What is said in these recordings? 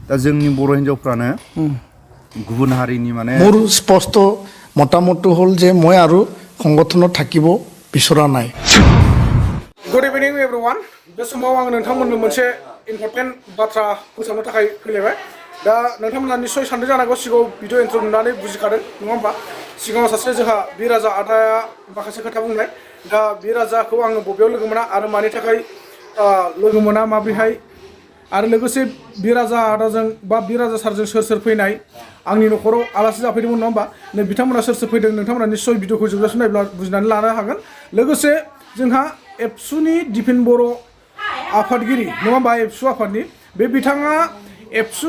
दा जोंनि बर' हिन्जावफ्रानो गुबुन हारिनि माने मोर स्पष्ट मतामत हल जे मैं आरो संगठन থাকিব बिसरा नाय गुड इभिनिं एभरिवान बे समाव आं नोंथांमोननो मोनसे इम्पर्टेन्ट बाथ्रा फोसावनो थाखाय फैलायबाय दा नोंथांमोना निश्चय सानदों जानांगौ सिगाङाव भिडिअ इन्ट्र नुनानै बुजिखादों नङा होमबा सिगाङाव सासे जोंहा बिराजा आदाया माखासे खोथा बुंनाय दा बिराजाखौ आङो बबेयाव लोगो मोना आरो मानि थाखाय लोगो मोना माब्रैहाय आरो लोगोसे बिराजा आदाजों बा बिराजा सारजों सोर सोर फैनाय आंनि न'खराव आलासि जाफैदोंमोन नङा होमबा नै बिथांमोना सोर सोर फैदों नोंथांमोना निश्चय भिडिअखौ जोबजासिम नायब्ला बुजिनानै लानो हागोन लोगोसे जोंहा एबसुनि दिफेन बर' आफादगिरि नङा होमबा एबसु आफादनि बे बिथाङा एबसु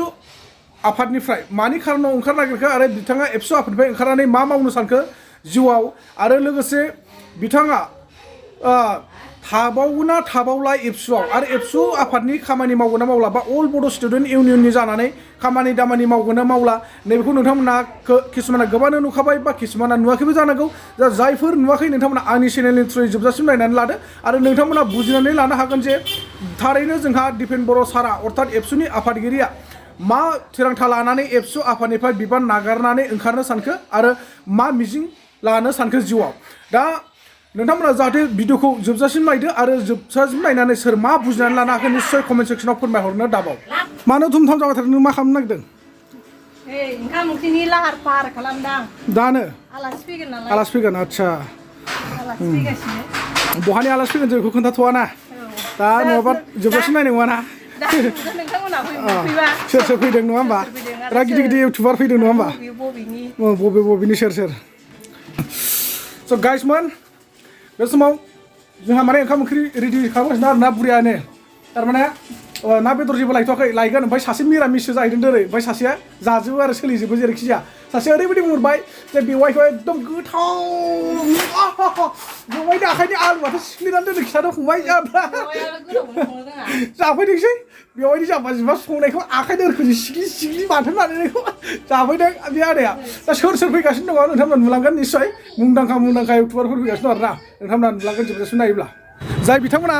आफादनिफ्राय मानि खारनाव ओंखार नागिरखो आरो बिथाङा एबसु आफादनिफ्राय ओंखारनानै मा मावनो सानखो जिउआव आरो लोगोसे बिथाङा थाबावना थाबावला एबसुआव आरो एबसु आफादनि खामानि मावगोन ना मावला बा अल बड' स्टुडेन्ट इउनियननि जानानै खामानि दामानि मावगोन ना मावला नैबेखौ नोंथांमोना किसुमाना गोबांनो नुखाबाय बा किसुमाना नुवाखैबो जानांगौ दा जायफोर नुवाखै नोंथांमोना आंनि चेनेलनि थ्रुयै जोबजासिम नायनानै लादो आरो नोंथांमोना बुजिनानै लानो हागोन जे थारैनो जोंहा दिफेन बर' सारा अर्थात एबसुनि आफादगिरिया मा थिरांथा लानानै एबसु आफादनिफ्राय बिबान नागारनानै ओंखारनो सानखो आरो मा मिजिं लानो सानखो जिउआव दा नोंथांमोना जाहाथे भिडिअखौ जोबजासिम नायदो आरो जोबजासिम नायनानै सोर मा बुजिनानै लानो हाखो निश्चय कमेन्ट सेक्सनाव फोरमायहरनो दाबाव मानो धुमधाम जाबाय थादों नों मा खालामनो नागिरदों ओंखाम ओंख्रिनि लाहार फाहार खालामदां दानो आलासि फैगोन नालाय आलासि फैगोन आदसा आलासि फैगासिनो बहानि आलासि फैगोन जों बेखौ खोन्थाथ'वा ना दा नङाबा जोबजासिम नायनाय नङा ना नोंथांमोना फैबा सोर सोर फैदों नङा होमबा बिराद गिदिर गिदिर इउटुबार फैदों नङा होमबा बबेनि सोर सोर स' गाइसमोन बे समाव जोंहा माने ओंखाम ओंख्रि रेडि खालामगासिनो आरो ना बुरियानो थारमाने ना बेदर जेबो लायथ'वाखै लायगोन ओमफ्राय सासे मिरामिससो जाहैदों दोरै ओमफ्य सासेया जाजोबो आरो सोलिजोबो जेरैखि जाया सासेया ओरैबायदि बुंहरबाय जे बेवाइखौ एकदम गोथाव बेवाइनि आखाइनि आलुआथ' सिफ्लेनानै दोननो खिथादों फंबाय जाफैदोंसै बेवाइनि जाब्बा जुब्बा संनायखौ आखाइ दोरखोजों सिग्लि सिग्लि बाथोन बानायनायखौ जाफैदों बे आदाया दा सोर सोर फैगासिनो दङ नोंथांमोना नुलांगोन निस्सय मुंदांखा इउटुबारफोर फैगासिनो दं आरोना नोंथांमोना नुलांगोन जोबजासिम नायोब्ला जाय बिथांमोना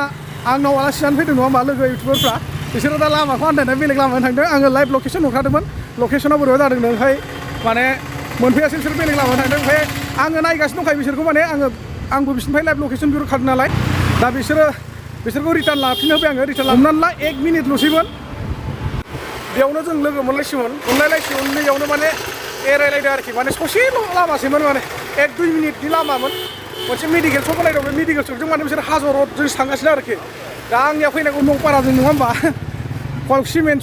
आंनाव आलासि जानो फैदों नङा होमबा लोगो इउटुबारफ्रा बिसोरो दा लामाखौ आन्दायनानै बेलेग लामाजों थांदों आङो लाइभ लकेसन हरखादोंमोन लकेसना बोरैबा जादों ओमफ्राय माने मोनफैयासै बिसोर बेलेग लामाजों थांदों ओमफ्राय आङो नायगासिनो दंखायो बिसोरखौ माने आंबो बिसोरनिफ्राय लाइभ लकेसन बिहर खादों नालाय दा बिसोरखौ रिटार्न लाफिननो होबाय आङो रिटार्न हमनानै ला 1 मिनिटल'सैमोन बेयावनो जों लोगो मोनलायसिगोन नैयावनो माने एरायलायदों आरोखि माने ससेल' लामासैमोन माने 1-2 मिनिटनि लामामोन मोनसे मेडिकेल सक होनाय दं बे मेडिकेल सकजों माने बिसोर हाजो रडजोंसो थांगासिनो आरोखि दा आंनिया फैनांगौ न'पाराजों नङा होमबा कल सिमेन्ट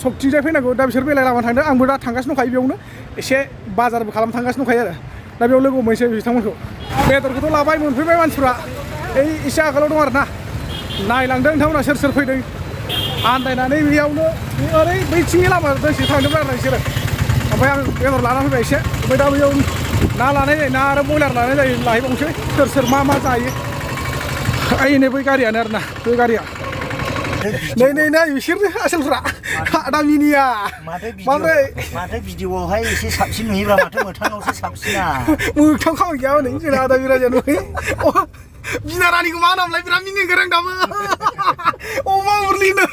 सकथिंजाय फैनांगौ दा बिसोर बेलेग लामा थांदों आंबो दा थांगासिनो दंखायो बेयावनो एसे बाजारबो खालामनो थांगासिनो दंखायो आरो दा बेयाव लोगो मोनसै बिथांमोनखौ बेदरखौथ' लाबाय मोनफैबाय मानसिफ्रा एसे आगोलाव दं आरो ना नायलांदों नोंथांमोना सोर सोर फैदों आन्दायनानै बेयावनो ओरै बैथिंनि लामा दोंसे थांदोंमोन आरो बिसोरो ओमफ्राय आं बेदर लाना फैबाय एसे ओमफ्राय दा बेयाव ना लानाय जायो ना आरो बयलार लानाय जायो लाहैबावनोसै सोर मा जायो नै बै गारियानो आरो ना बै गारिया नै बिसोरनो आसोलफ्रा आदा मिनिया माथो भिडिअआवहाय एसे साबसिन नुयोब्रा माथो मोगथाङावसो साबसिना मोगथां खामानि गैया हनै जोंना आदा बिराजा नुयो बिना रानिखौ मा नामलाय बिराद मिनिनो गोरों दाबो अमा उरलिनो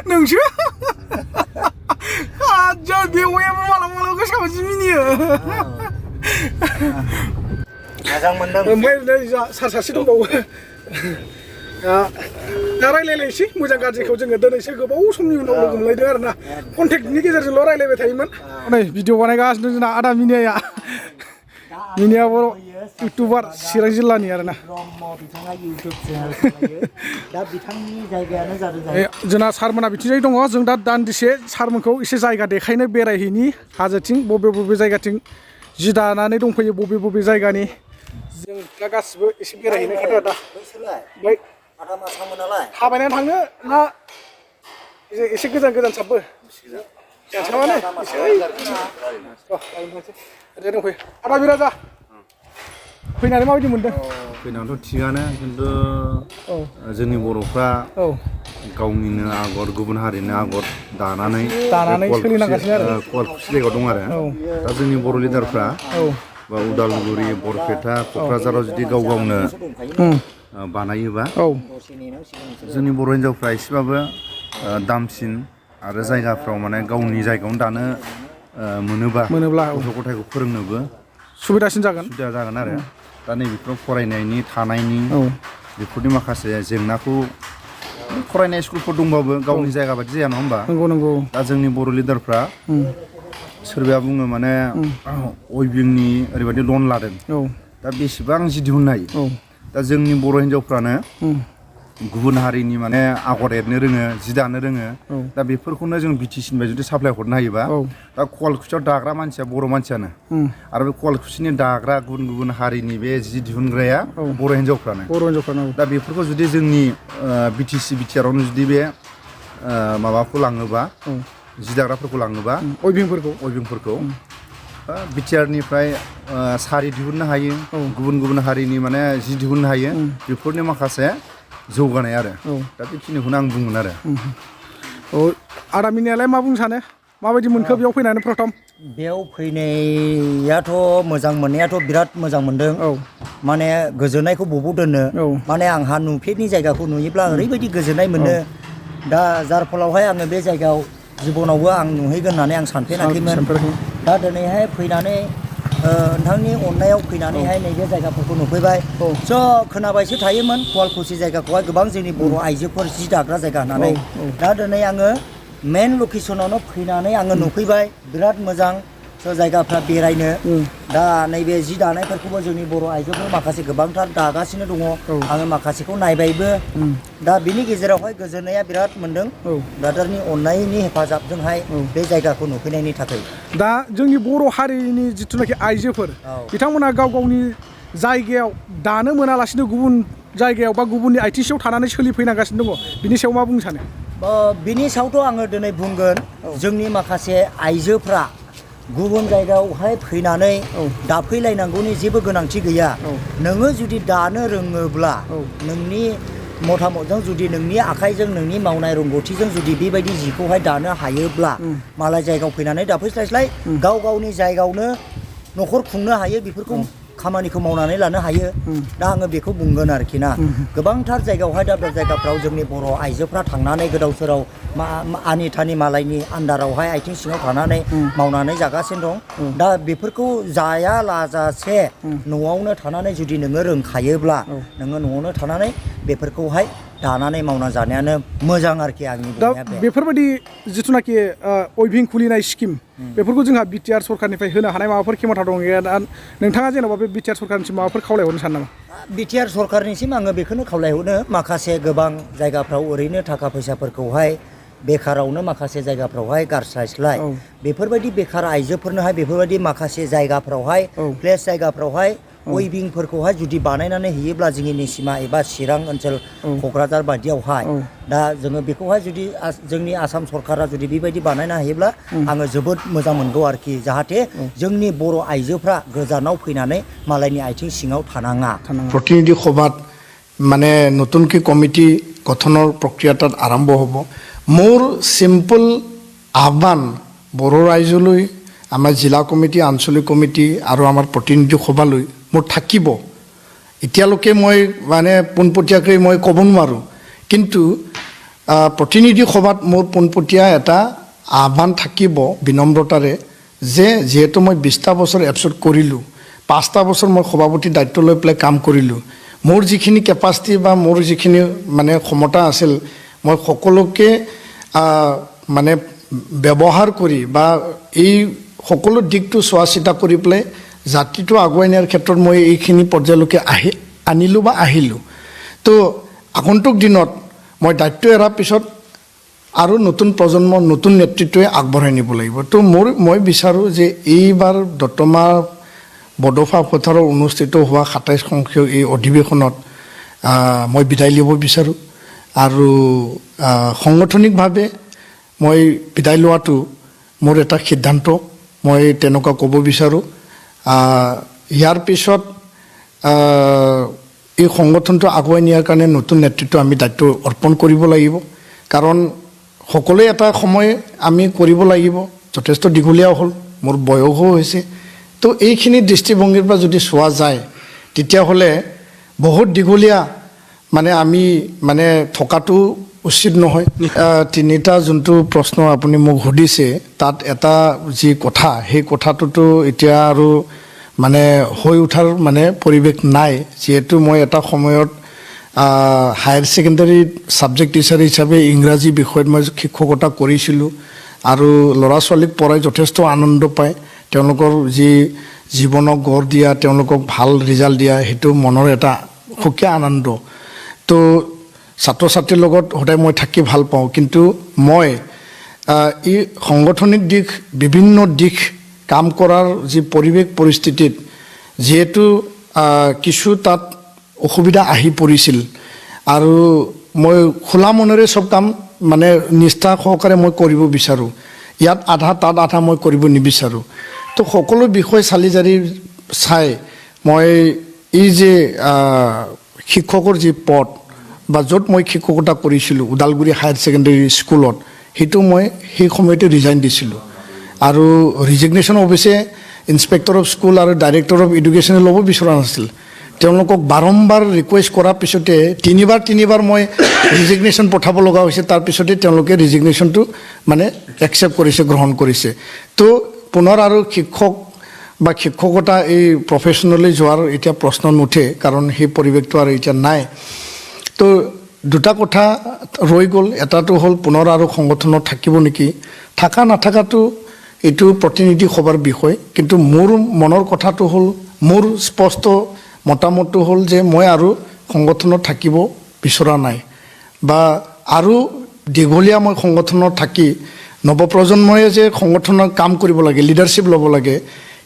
नोंसो आजा बेवायाबो मालाबा गोसोखांसो मिनियो मोजां मोनदों ओमफ्राय सासे दंबावो दा रायलायलायसै मोजां गाज्रिखौ जोङो दिनैसो गोबाव समनि उनाव लोगो मोनलायदों आरो ना कन्टेक्टनि गेजेरजोंल' रायलायबाय थायोमोन नै भिडिअ बानायगासिनो जोंना आदा मिनिया बर' इउटुबार चिरां जिल्लानि आरो ना जोंना सारमोना बिथिंजाय दङ जों दा दान्दिसे सारमोनखौ एसे जायगा देखायनो बेरायहैनि हाजोथिं बबे जायगाथिं जि दानानै दंफैयो बबे जायगानि जों दा गासिबो एसे बेरायहैनो खादों दा थाबायनानै थांनो ना एसे गोजान साबबो साबानो एसे दंफैयो आदा बिराजा फैनानै माबायदि मोनदों फैनानैथ' थिगानो खिन्थु जोंनि बर'फ्रा गावनिनो आगर गुबुन हारिनि आगर दानानै सोलिनांगासिनो आरो कवालकुसि जायगायाव दं आरो दा जोंनि बर' लिडारफ्रा बा उदालगुरि बरपेटा क'क्राझाराव जुदि गाव गावनो बानायोबा औ जोंनि बर' हिन्जावफ्रा एसेबाबो दामसिन आरो जायगाफ्राव माने गावनि जायगायावनो दानो मोनोबा औ गथ' गथायखौ फोरोंनोबो सुबिदासिन जागोन सुबिदा जागोन आरो दा नैबेफोराव फरायनायनि थानायनि औ बेफोरनि माखासे जेंनाखौ फरायनाय स्कुलफोर दंबाबो गावनि जायगा बायदि जाया नङा होमबा नंगौ दा जोंनि बर' लिडारफ्रा सोरबाया बुङो माने अयबिंनि ओरैबायदि लन लादों औ दा बेसेबां जि दिहुननो हायो औ दा जोंनि बर' हिन्जावफ्रानो गुबुन हारिनि माने आगर एरनो रोङो जि दानो रोङो दा बेफोरखौनो जों बिटिसिनिफ्राय जुदि साप्लाय हरनो हायोबा दा कवालकुसियाव दाग्रा मानसिया बर' मानसियानो आरो बे कवालकुसिनि दाग्रा गुबुन गुबुन हारिनि बे जि दिहुनग्राया बर' हिन्जावफ्रानो दा बेफोरखौ जुदि जोंनि बिटिसि बिटिआरावनो जुदि बे माबाखौ लाङोबा जि दाग्राफोरखौ लाङोबा अयबिंफोरखौ बिटिआरनिफ्राय सारि दिहुननो हायो गुबुन गुबुन हारिनि माने जि दिहुननो हायो बेफोरनि माखासे जौगानाय आरो दा बेखिनिखौनो आं बुंगोन आरो आदा मिनियालाय मा बुंनो सानो माबायदि मोनखो बेयाव फैनानै प्रथम बेयाव फैनायाथ' मोजां मोननायाथ' बिराद मोजां मोनदों माने गोजोननायखौ बबाव दोननो माने आंहा नुफेरनि जायगाखौ नुयोब्ला ओरैबायदि गोजोननाय मोनो दा जार फलावहाय आङो बे जायगायाव जिबनावबो आं नुहैगोन होननानै आं सानफेराखैमोन दा दिनैहाय फैनानै नोंथांनि अननायाव फैनानैहाय नैबे जायगाफोरखौ नुफैबाय खोनाबायसो थायोमोन कवालकुसि जायगाखौहाय गोबां जोंनि बर' आइजोफोर जि दाग्रा जायगा होननानै दा दिनै आङो मेन लकेसनावनो फैनानै आङो नुफैबाय बिराद मोजां जायगाफ्रा बेरायनो दा नैबे जि दानायफोरखौबो जोंनि बर' आइजोफोर माखासे गोबांथार दागासिनो दङ आङो माखासेखौ नायबायबो दा बिनि गेजेरावहाय गोजोननाया बिराद मोनदों ब्रादारनि अननायनि हेफाजाबजोंहाय बे जायगाखौ नुफैनायनि थाखाय दा जोंनि बर' हारिनि जिथुनाखि आइजोफोर बिथांमोना गाव गावनि जायगायाव दानो मोनालासिनो गुबुन जायगायाव बा गुबुननि आथिं सिङाव थानानै सोलिफैनांगासिनो दङ बिनि सायाव मा बुंनो सानो बिनि सायावथ' आङो दिनै बुंगोन जोंनि माखासे आइजोफ्रा गुबुन जायगायावहाय फैनानै दाफैलायनांगौनि जेबो गोनांथि गैया नोङो जुदि दानो रोङोब्ला नोंनि मथामतजों जुदि नोंनि आखाइजों नोंनि मावनाय रोंगौथिजों जुदि बेबायदि जिखौहाय दानो हायोब्ला मालाय जायगायाव फैनानै दाफैस्लायस्लाय गाव गावनि जायगायावनो न'खर खुंनो हायो बेफोरखौ खामानिखौ मावनानै लानो हायो दा आङो बेखौ बुंगोन आरोखि ना गोबांथार जायगायावहाय दाब दाब जायगाफ्राव जोंनि बर' आइजोफ्रा थांनानै गोदाव सोराव आनि थानि मालायनि आन्दारावहाय आथिं सिङाव थानानै मावनानै जागासिनो दं दा बेफोरखौ जाया लाजासे न'आवनो थानानै जुदि नोङो रोंखायोब्ला नोङो न'आवनो थानानै बेफोरखौहाय दानानै मावना जानायानो मोजां आरोखि आंनि दा बेफोरबायदि जिथुनाखि अयभिं खुलिनाय स्किम बेफोरखौ जोंहा बिटिआर सरकारनिफ्राय होनो हानाय माबाफोर खेमथा दं गैया दा नोंथाङा जेन'बा बे बिटिआर सरकारनिसिम माबाफोर खावलायहरनो सानो नामा बिटिआर सरकारनिसिम आङो बेखौनो खावलायहरनो माखासे गोबां जायगाफ्राव ओरैनो थाखा फैसाफोरखौहाय बेखारावनो माखासे जायगाफ्रावहाय गारस्लायस्लाय बेफोरबायदि बेखार आइजोफोरनोहाय बेफोरबायदि माखासे जायगाफ्रावहाय प्लेस जायगाफ्रावहाय अयभिंफोरखौहाय जुदि बानायनानै होयोब्ला जोंनि निसिमा एबा चिरां ओनसोल क'क्राझार बायदियावहाय दा जोङो बेखौहाय जुदि जोंनि आसाम सरकारा जुदि बेबायदि बानायना होयोब्ला आङो जोबोद मोजां मोनगौ आरोखि जाहाथे जोंनि बर' आइजोफ्रा गोजानाव फैनानै मालायनि आथिं सिङाव थानाङा প্ৰতিনিধি সভাত মানে নতুনকৈ কমিটি গঠনৰ প্ৰক্ৰিয়া তাত আৰম্ভ হ'ব মোৰ চিম্পল আহ্বান বড়ো ৰাইজলৈ আমাৰ জিলা কমিটি আঞ্চলিক কমিটি আৰু আমাৰ প্ৰতিনিধি সভালৈ মোৰ থাকিব এতিয়ালৈকে মই মানে পোনপটীয়াকৈ মই ক'ব নোৱাৰোঁ কিন্তু প্ৰতিনিধি সভাত মোৰ পোনপটীয়া এটা আহ্বান থাকিব বিনম্ৰতাৰে যে যিহেতু মই 20টা বছৰ এপছট কৰিলোঁ 5টা বছৰ মই সভাপতি দায়িত্ব লৈ পেলাই কাম কৰিলোঁ মোৰ যিখিনি কেপাচিটি বা মোৰ যিখিনি মানে ক্ষমতা আছিল মই সকলোকে মানে ব্যৱহাৰ কৰি বা এই সকলো দিকটো চোৱা চিতা কৰি পেলাই জাতিটো আগুৱাই নিয়াৰ ক্ষেত্ৰত মই এইখিনি পৰ্যায়লৈকে আনিলোঁ বা আহিলোঁ তো আগন্তুক দিনত মই দায়িত্ব এৰাৰ পিছত আৰু নতুন প্ৰজন্ম নতুন নেতৃত্বই আগবঢ়াই নিব লাগিব তো মই বিচাৰোঁ যে এইবাৰ দতমা বডোফা পথাৰৰ অনুষ্ঠিত হোৱা 27 সংখ্যক এই অধিৱেশনত মই বিদায় ল'ব বিচাৰোঁ আৰু সাংগঠনিকভাৱে মই বিদায় লোৱাটো মোৰ এটা সিদ্ধান্ত মই তেনেকুৱা ক'ব বিচাৰোঁ ইয়াৰ পিছত এই সংগঠনটো আগুৱাই নিয়াৰ কাৰণে নতুন নেতৃত্ব আমি দায়িত্ব অৰ্পণ কৰিব লাগিব কাৰণ সকলোৱে এটা সময় আমি কৰিব লাগিব যথেষ্ট দীঘলীয়া হ'ল মোৰ বয়সো হৈছে তো এইখিনি দৃষ্টিভংগীৰ পৰা যদি চোৱা যায় তেতিয়াহ'লে বহুত দীঘলীয়া মানে আমি মানে থকাটো উচিত নহয় তিনিটা যোনটো প্ৰশ্ন আপুনি মোক সুধিছে তাত এটা যি কথা সেই কথাটোতো এতিয়া আৰু মানে হৈ উঠাৰ মানে পৰিৱেশ নাই যিহেতু মই এটা সময়ত হায়াৰ ছেকেণ্ডাৰী ছাবজেক্ট টিচাৰ হিচাপে ইংৰাজী বিষয়ত মই শিক্ষকতা কৰিছিলোঁ আৰু ল'ৰা ছোৱালীক পঢ়াই যথেষ্ট আনন্দ পায় তেওঁলোকৰ যি জীৱনক গঢ় দিয়া তেওঁলোকক ভাল ৰিজাল্ট দিয়া সেইটো মনৰ এটা সুকীয়া আনন্দ তো ছাত্ৰ ছাত্ৰীৰ লগত সদায় মই থাকি ভাল পাওঁ কিন্তু মই এই সাংগঠনিক দিশ বিভিন্ন দিশ কাম কৰাৰ যি পৰিৱেশ পৰিস্থিতিত যিহেতু কিছু তাত অসুবিধা আহি পৰিছিল আৰু মই খোলা মনেৰে সব কাম মানে নিষ্ঠা সহকাৰে মই কৰিব বিচাৰোঁ ইয়াত আধা তাত আধা মই কৰিব নিবিচাৰোঁ তো সকলো বিষয় চালি জাৰি চাই মই এই যে শিক্ষকৰ যি পদ বা য'ত মই শিক্ষকতা কৰিছিলোঁ ওদালগুৰি হায়াৰ ছেকেণ্ডেৰী স্কুলত সেইটো মই সেই সময়তে ৰিজাইন দিছিলোঁ আৰু ৰিজিগনেশ্যন অৱশ্যে ইনস্পেক্টৰ অফ স্কুল আৰু ডাইৰেক্টৰ অফ এডুকেশ্যনে ল'ব বিচৰা নাছিল তেওঁলোকক বাৰম্বাৰ ৰিকুৱেষ্ট কৰাৰ পিছতে তিনিবাৰ মই ৰিজিগনেশ্যন পঠাব লগা হৈছে তাৰপিছতে তেওঁলোকে ৰিজিগনেশ্যনটো মানে একচেপ্ট কৰিছে গ্ৰহণ কৰিছে তো পুনৰ আৰু শিক্ষক বা শিক্ষকতা এই প্ৰফেশ্যনলৈ যোৱাৰ এতিয়া প্ৰশ্ন নুঠে কাৰণ সেই পৰিৱেশটো আৰু এতিয়া নাই তো দুটা কথা ৰৈ গ'ল এটাটো হ'ল পুনৰ আৰু সংগঠনত থাকিব নেকি থাকা নাথাকাটো এইটো প্ৰতিনিধি সভাৰ বিষয় কিন্তু মোৰ মনৰ কথাটো হ'ল মোৰ স্পষ্ট মতামতটো হ'ল যে মই আৰু সংগঠনত থাকিব বিচৰা নাই বা আৰু দীঘলীয়া মই সংগঠনত থাকি নৱপ্ৰজন্মই যে সংগঠনৰ কাম কৰিব লাগে লিডাৰশ্বিপ ল'ব লাগে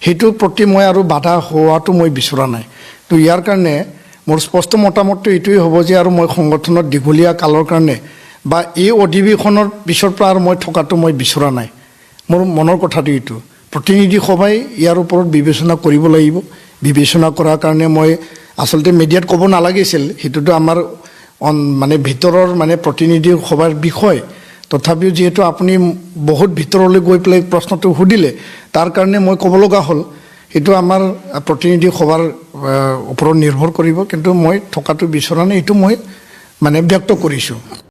সেইটোৰ প্ৰতি মই আৰু বাধা হোৱাটো মই বিচৰা নাই তো ইয়াৰ কাৰণে মোৰ স্পষ্ট মতামতটো এইটোৱেই হ'ব যে আৰু মই সংগঠনত দীঘলীয়া কালৰ কাৰণে বা এই অধিৱেশনৰ পিছৰ পৰা আৰু মই থকাটো মই বিচৰা নাই মোৰ মনৰ কথাটো এইটো প্ৰতিনিধি সভাই ইয়াৰ ওপৰত বিবেচনা কৰিব লাগিব বিবেচনা কৰাৰ কাৰণে মই আচলতে মিডিয়াত ক'ব নালাগিছিল সেইটোতো আমাৰ মানে ভিতৰৰ মানে প্ৰতিনিধি সভাৰ বিষয় তথাপিও যিহেতু আপুনি বহুত ভিতৰলৈ গৈ পেলাই প্ৰশ্নটো সুধিলে তাৰ কাৰণে মই ক'ব লগা হ'ল এইটো আমাৰ প্ৰতিনিধি সভাৰ ওপৰত নিৰ্ভৰ কৰিব কিন্তু মই থকাটো বিচৰা নাই এইটো মই মানে ব্যক্ত কৰিছোঁ